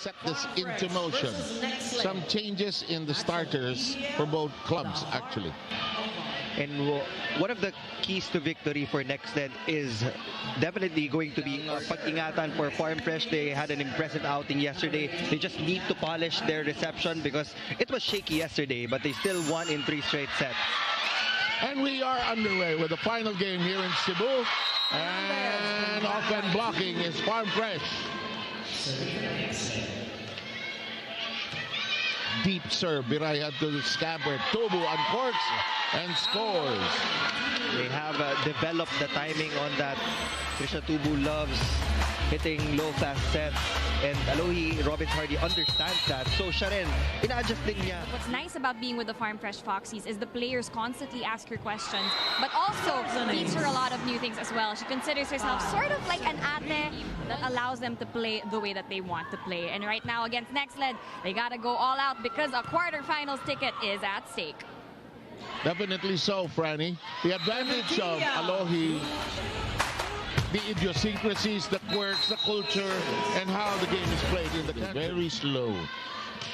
set this into motion. Some changes in the starters for both clubs, actually. And one of the keys to victory for Nxled is definitely going to be pag-ingatan for Farm Fresh. They had an impressive outing yesterday. They just need to polish their reception because it was shaky yesterday, but they still won in 3 straight sets. And we are underway with the final game here in Cebu. And off and blocking is Farm Fresh. Deep serve, Biraya to the scamper. Tubo uncorks and scores. They have developed the timing on that. Trisha Tubu loves hitting low fast sets, and Alohi Robbins-Hardy understands that. So siya rin, ina-adjust din niya. What's nice about being with the Farm Fresh Foxies is the players constantly ask her questions, but also teach her a lot of new things as well. She considers herself sort of like an ate that allows them to play the way that they want to play. And right now against Nxled, they gotta go all out because a quarterfinals ticket is at stake. Definitely so, Franny. The advantage of Alohi, the idiosyncrasies, the quirks, the culture, and how the game is played in the country. Very slow.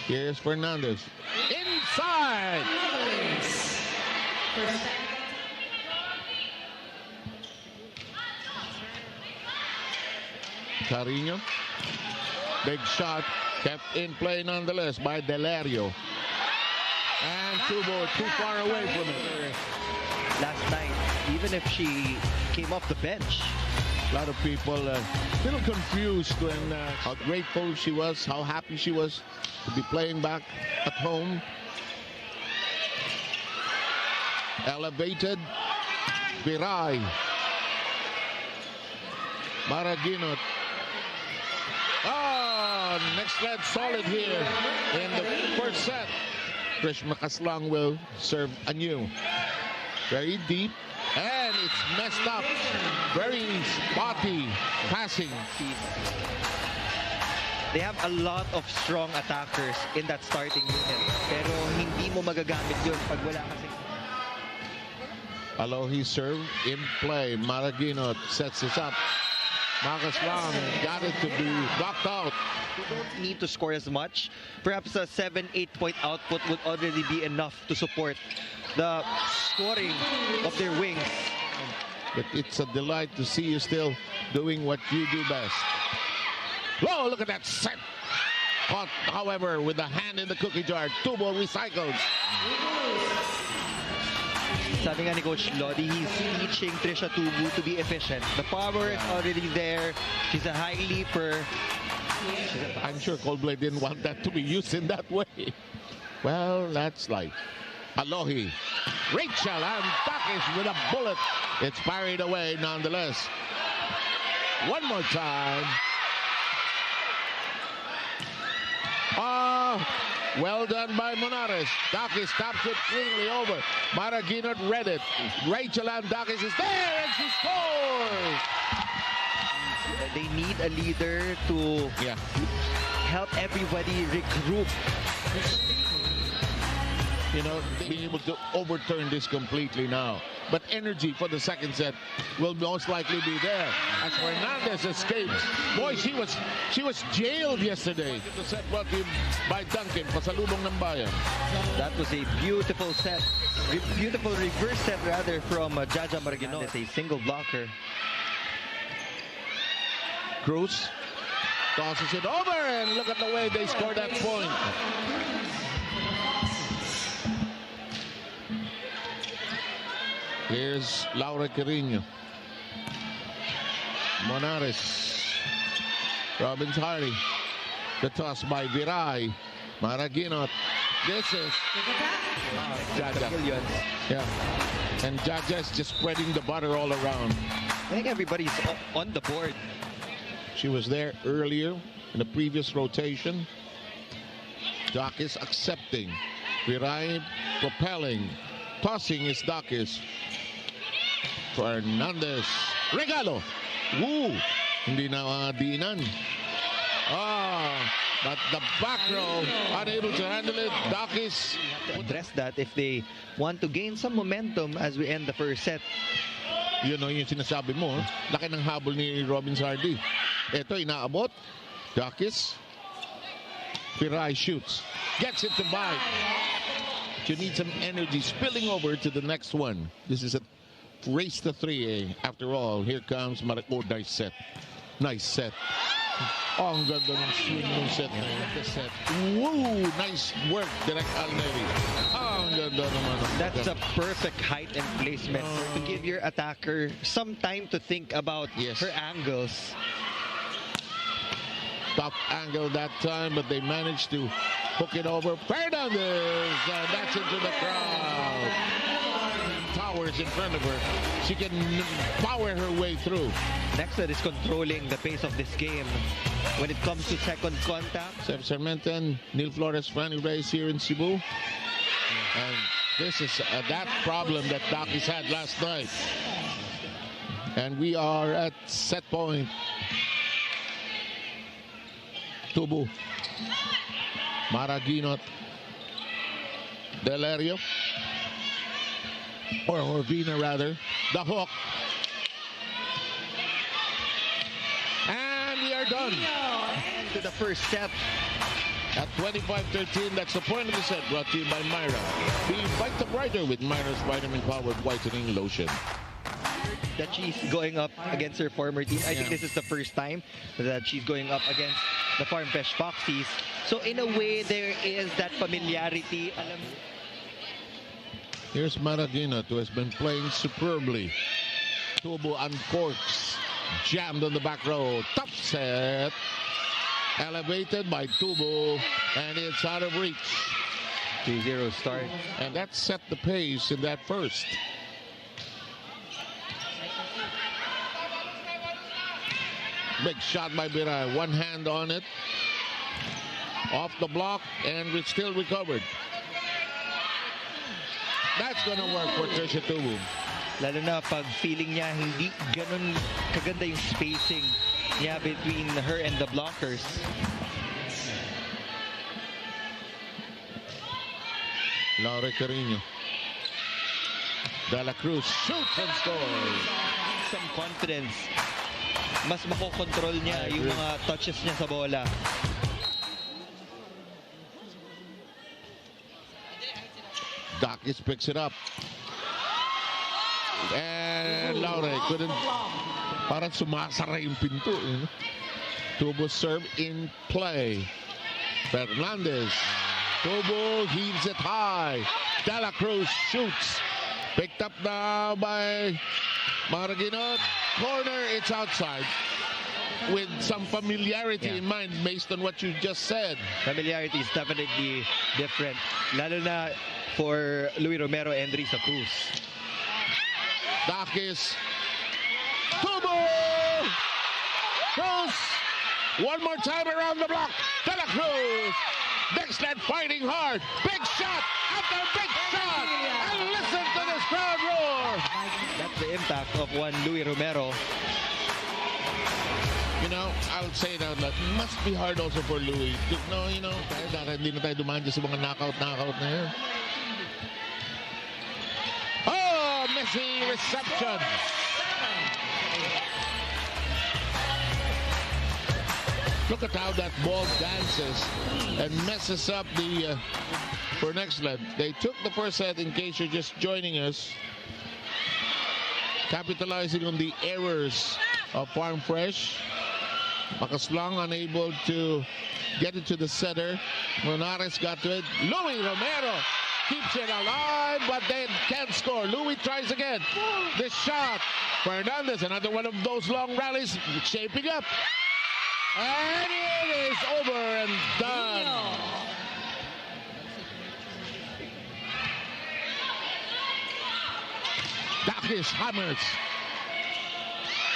Here's Fernandez. Inside! Carino. Big shot. Kept in play nonetheless by Delario. And Tubo too far away from it. Last night, even if she came off the bench, a lot of people a little confused when how grateful she was, how happy she was to be playing back at home. Elevated. Viray. Maraginot. Oh, Nxled solid here in the first set. Krish Makaslang will serve anew. Very deep. And it's messed up. Very spotty passing. They have a lot of strong attackers in that starting unit. Pero hindi mo magagamit yun pag wala kasi. Alohi serve in play. Maraginot sets this up. Makaslang got it to be blocked out. They don't need to score as much. Perhaps a 7-8 point output would already be enough to support the scoring of their wings. But it's a delight to see you still doing what you do best. Oh, look at that set. Caught, however, with the hand in the cookie jar. Tubo recycles. Sabi nga ni Coach Lodi, he's teaching Trisha Tubu to be efficient. The power is already there. She's a high leaper. I'm sure Coldplay didn't want that to be used in that way. Well, that's life. Alohi. Rachel and Takis with a bullet. It's parried away nonetheless. One more time. Well done by Monares. Takis stops it cleanly over. Maraginot read it. Rachel Andakis is there and she scores! They need a leader to help everybody regroup. You know, being able to overturn this completely now. But energy for the second set will most likely be there. As Fernandez escapes. Boy, she was jailed yesterday. The set brought in by Duncan, pasalubong ng bayan. That was a beautiful set. Beautiful reverse set rather from Jaja Maraginot. It's a single blocker. Cruz tosses it over and look at the way they scored that point. Here's Laura Carino. Monares. Robbins-Hardy. The toss by Viray. Maraginot. This is Jaja. Yeah. And Jaja's just spreading the butter all around. I think everybody's on the board. She was there earlier in the previous rotation. Dakis accepting. Viray propelling. Tossing is Dakis. Fernandez. Regalo. Woo! Hindi na diinan. But the back row unable to handle it. Dakis address that if they want to gain some momentum as we end the first set. You know yung sinasabi mo. Laki ng habol ni Robbins-Hardy. Ito inaabot. Dakis. Piray shoots. Gets it to bite. You need some energy spilling over to the next one. This is a race to 3. After all, here comes Marco. Nice set. Nice set. Oh, ang ganda ng swing ng set na yun. The set. Woo! Nice work, Direk Alneri. Oh, ang ganda naman. That's a perfect height and placement to give your attacker some time to think about her angles. Top angle that time, but they managed to hook it over. Fernandez! And that's into the crowd. Towers in front of her. She can power her way through. Nxled is controlling the pace of this game. When it comes to second contact, Seb Sarmenten, Neil Flores, Franny Reyes here in Cebu. And this is that problem that Dakis had last night. And we are at set point. Tubu. Maraginot. Delerio. Or Orvina rather. The hook. And we are done. to the first set. At 25-13, that's the point of the set, brought to you by Myra. Be Fight Brighter with Myra's vitamin-powered whitening lotion. That she's going up against her former team. I think this is the first time that she's going up against the Farm Fresh Foxies. So in a way, there is that familiarity. Here's Maraginot, who has been playing superbly. Tubo uncorks, jammed on the back row. Tough set. Elevated by Tubo, and it's out of reach. 3-0 start. And that set the pace in that first. Big shot by Biray. One hand on it. Off the block, and it's still recovered. That's gonna work for Trisha Tubu. Lalo na pag feeling niya hindi ganun kaganda yung spacing niya between her and the blockers. Laura Carino. De La Cruz shoots and scores. Some confidence. Mas makokontrol niya yung mga touches niya sa bola. Dakis picks it up. And Laura couldn't. Parang sumasara yung pinto. You know? Tubo serve in play. Fernandez. Tubo heaves it high. De La Cruz shoots. Picked up now by Maraginot. Corner, it's outside. With some familiarity in mind based on what you just said. Familiarity is definitely different. Lalo na for Luis Romero and Risa Cruz. Dakis. Tubo! Cruz! One more time around the block. De La Cruz! Nxled fighting hard. Big shot after big shot. And listen to this crowd roar. That's the impact of one Luis Romero. You know, I would say that it must be hard also for Louis. No, you know, dahil hindi na tayo dumaan dyan sa mga knockout na yan. Oh, Messi reception. Look at how that ball dances and messes up the for Nxled. They took the first set, in case you're just joining us, capitalizing on the errors of Farm Fresh. Makaslang unable to get it to the setter. Monares got to it. Luis Romero keeps it alive, but they can't score. Luis tries again. This shot. Fernandez, another one of those long rallies, shaping up. And it is over and done. Dakis hammers.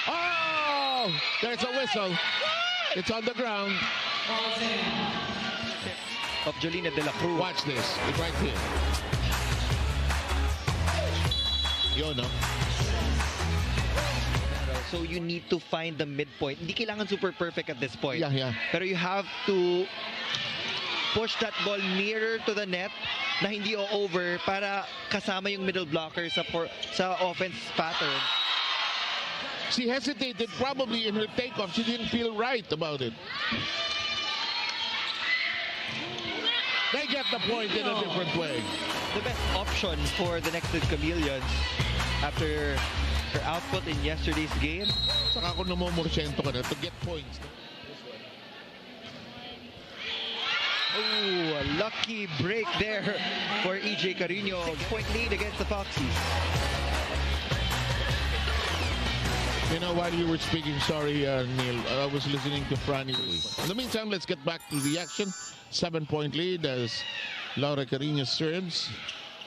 Oh, there's a whistle. It's on the ground. Of Jolina De La Cruz. Watch this. It's right here. Yun, no? So you need to find the midpoint. Hindi kailangan super perfect at this point. Yeah. Pero you have to push that ball nearer to the net na hindi over para kasama yung middle blocker sa offense pattern. She hesitated probably in her takeoff. She didn't feel right about it. They get the point in a different way. The best option for the Nxled Chameleons after her output in yesterday's game. Saka kung namumursyento ka na to get points. Oh, a lucky break there for EJ Carino. Point lead against the Foxies. You know, while you were speaking, sorry, Neil, I was listening to Franny. In the meantime, let's get back to the action. 7-point lead as Laura Carino serves.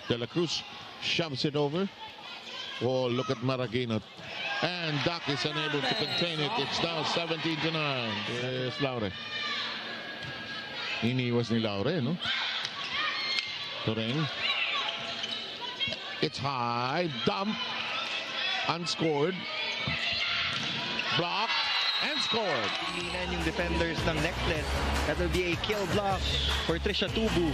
De La Cruz shoves it over. Oh, look at Maraguinot. And Doc is unable to contain it. It's now 17-9. Yes, Laura. Iniwas ni Laura, no? Toreng. It's high. Dump. Unscored. Block. And scored. Tingnan yung defenders ng Nxled. That will be a kill block for Trisha Tubu.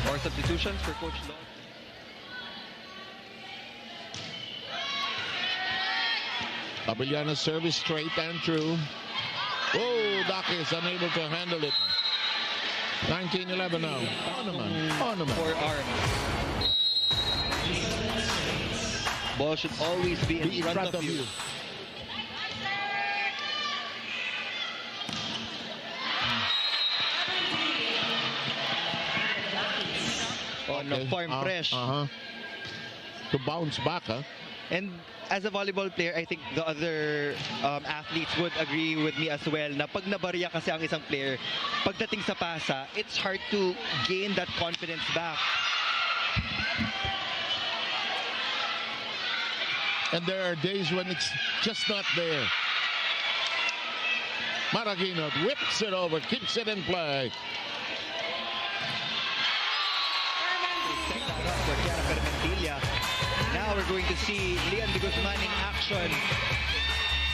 Or substitutions for Coach Lon. Abellano's service straight and true. Oh, Doc is unable to handle it. 19-11 now. On naman. For arm. Ball should always be in front of you. On the Farm Fresh. To bounce back, huh? And as a volleyball player, I think the other athletes would agree with me as well na pag nabarya kasi ang isang player, pagdating sa pasa, it's hard to gain that confidence back. And there are days when it's just not there. Maraguinot whips it over, keeps it in play. Now we're going to see Leon de Guzman in action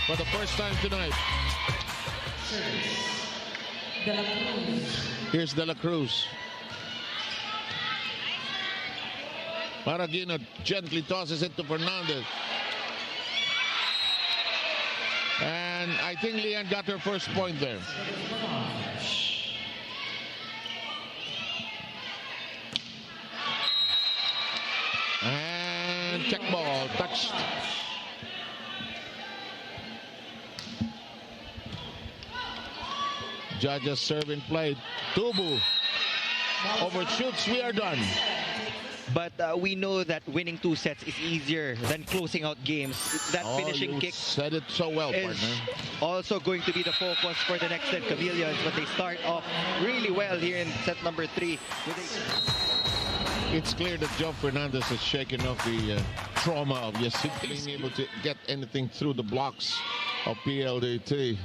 for the first time tonight. Here's De La Cruz. Maraguinot gently tosses it to Fernandez. And I think Leon got her first point there. And check ball, touched. Judges serve in play. Tubu overshoots, we are done. But we know that winning 2 sets is easier than closing out games. That finishing kick said it so well, is partner. Also going to be the focus for the Nxled Chameleons, but they start off really well here in set number 3. It's clear that Joe Fernandez has shaken off the trauma of yesterday, being able to get anything through the blocks of PLDT.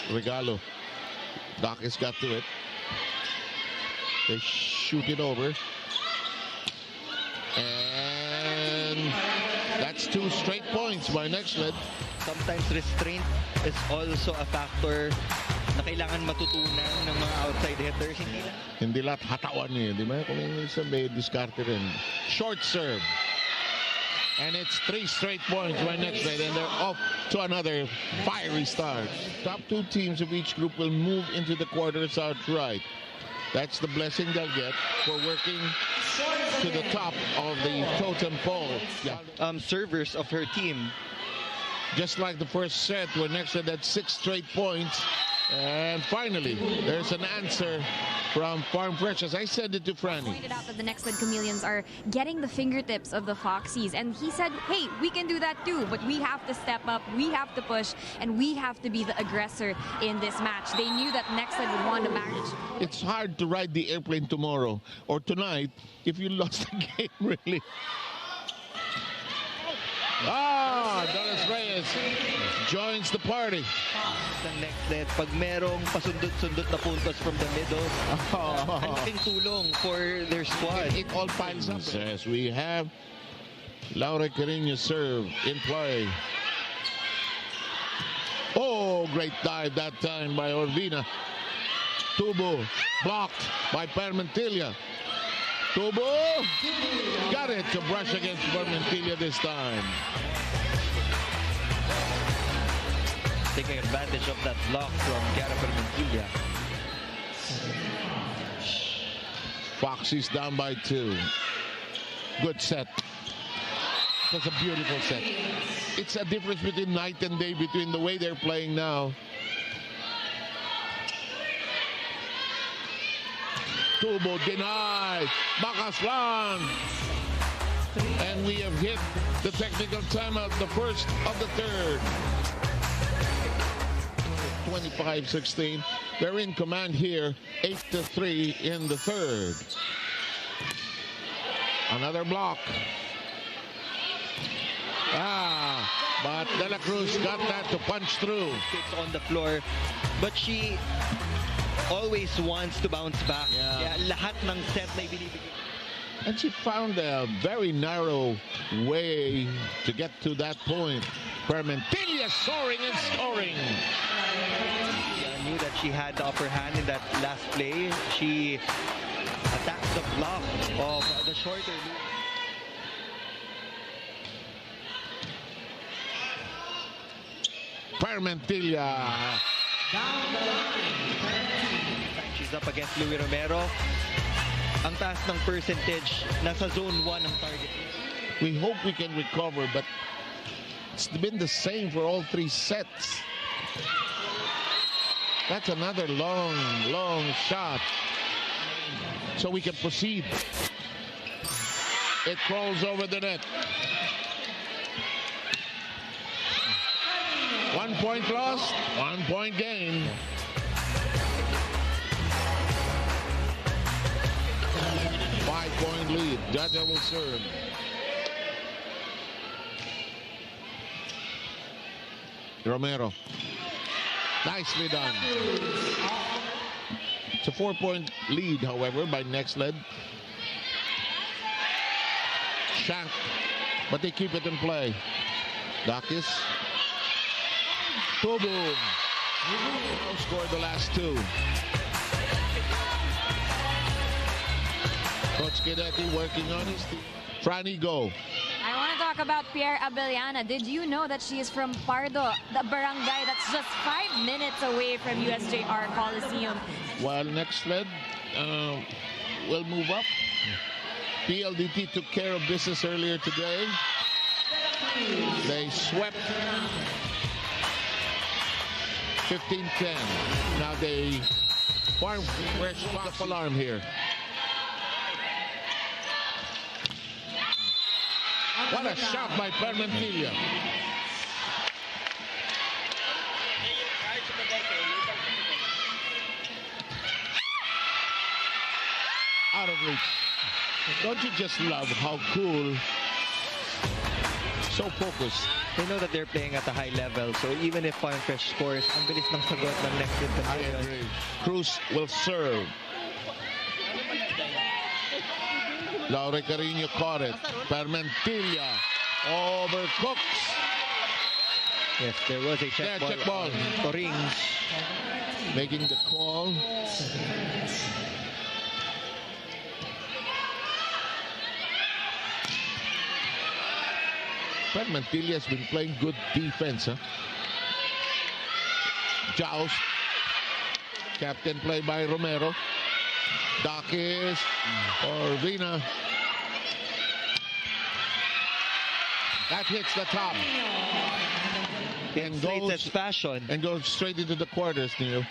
Regalo. Doc has got to it. They shoot it over. And that's 2 straight points by Nxled. Sometimes restraint is also a factor na kailangan matutunan ng mga outside hitters. Hindi lahat hatawan niya, di ba? Kung isa may diskarte rin. Short serve. And it's 3 straight points by Nxled, and they're off to another fiery start. Top 2 teams of each group will move into the quarters outright. That's the blessing they'll get for working to the top of the totem pole. Yeah. Servers of her team. Just like the first set where Nxled had 6 straight points. And finally, there's an answer from Farm Fresh. As I said it to Franny. Pointed out that the Nxled Chameleons are getting the fingertips of the Foxies. And he said, hey, we can do that too. But we have to step up, we have to push, and we have to be the aggressor in this match. They knew that Nxled would want a match. It's hard to ride the airplane tomorrow or tonight if you lost the game, really. Doris Reyes joins the party. Sa Nxled, pag merong pasundot-sundot na puntos from the middle, ang laking tulong for their squad. It all piles up. Yes, we have Laura Carino serve in play. Oh, great dive that time by Orvina. Tubu blocked by Permentilla. Tubu got it to brush against Permentilla this time. Taking advantage of that block from Cara Permentilla. Foxy's down by 2. Good set. It was a beautiful set. It's a difference between night and day between the way they're playing now. Tubo denied. Bakas lang. And we have hit the technical timeout, the first of the third. 25-16. They're in command here. 8-3 in the third. Another block. But De La Cruz got that to punch through. It's on the floor, but she always wants to bounce back. Lahat ng set na ibinibigay. And she found a very narrow way to get to that point. Permentilla soaring and scoring. I knew that she had the upper hand in that last play. She attacked the block of the shorter loop. Permentilla. She's up against Louie Romero. Ang taas ng percentage, nasa zone 1 ang target. We hope we can recover, but it's been the same for all 3 sets. That's another long shot. So we can proceed. It crawls over the net. 1 point lost, 1 point gain. Five-point lead. Jaja will serve. Romero. Nicely done. It's a 4-point lead, however, by Nxled. Shank, but they keep it in play. Dakis. Boom. Scored the last 2. Coach Guidetti working on his team. Franny, go. I want to talk about Pierre Abellana. Did you know that she is from Pardo, the barangay that's just 5 minutes away from USJR Coliseum? While Nxled will move up. PLDT took care of business earlier today. They swept 15-10. Now they Farm Fresh Foxies alarm here. What a shot by Permentilla. Out of reach. Don't you just love how cool, so focused. They know that they're playing at a high level, so even if Farm Fresh scores, ang bilis ng sagot ng Nxled Chameleons. I agree. Cruz will serve. Laure Carino caught it. Permentilla overcooks. Yes, there was a check ball. Toring making the call. Permentilla has been playing good defense. Joust. Captain play by Romero. Dakis or Vina. That hits the top. And goes fashion. And goes straight into the quarters, Neil.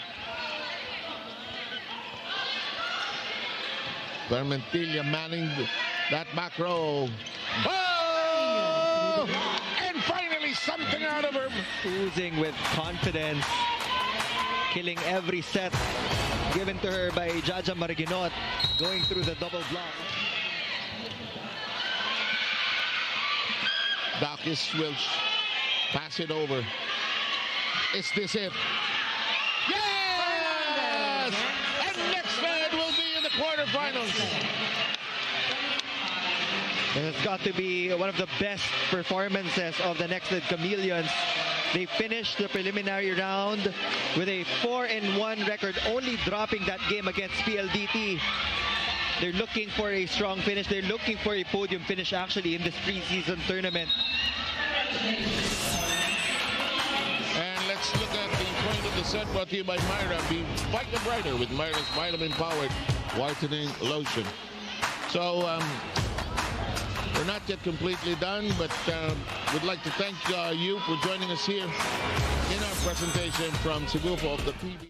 Permentilla manning that back row. Oh! And finally something out of her. Oozing with confidence. Killing every set given to her by Jaja Marginot. Going through the double block. Dakis will pass it over. Is this it? Yes! And Nxled will be in the quarterfinals. And it's got to be one of the best performances of the Nxled Chameleons. They finished the preliminary round with a 4-1 record, only dropping that game against PLDT. They're looking for a strong finish. They're looking for a podium finish actually in this preseason tournament. And let's look at the point of the set brought to you by Myra. Be brighter brighter with Myra's vitamin-powered whitening lotion. So we're not yet completely done, but we'd like to thank you for joining us here in our presentation from Cebu of the PVL.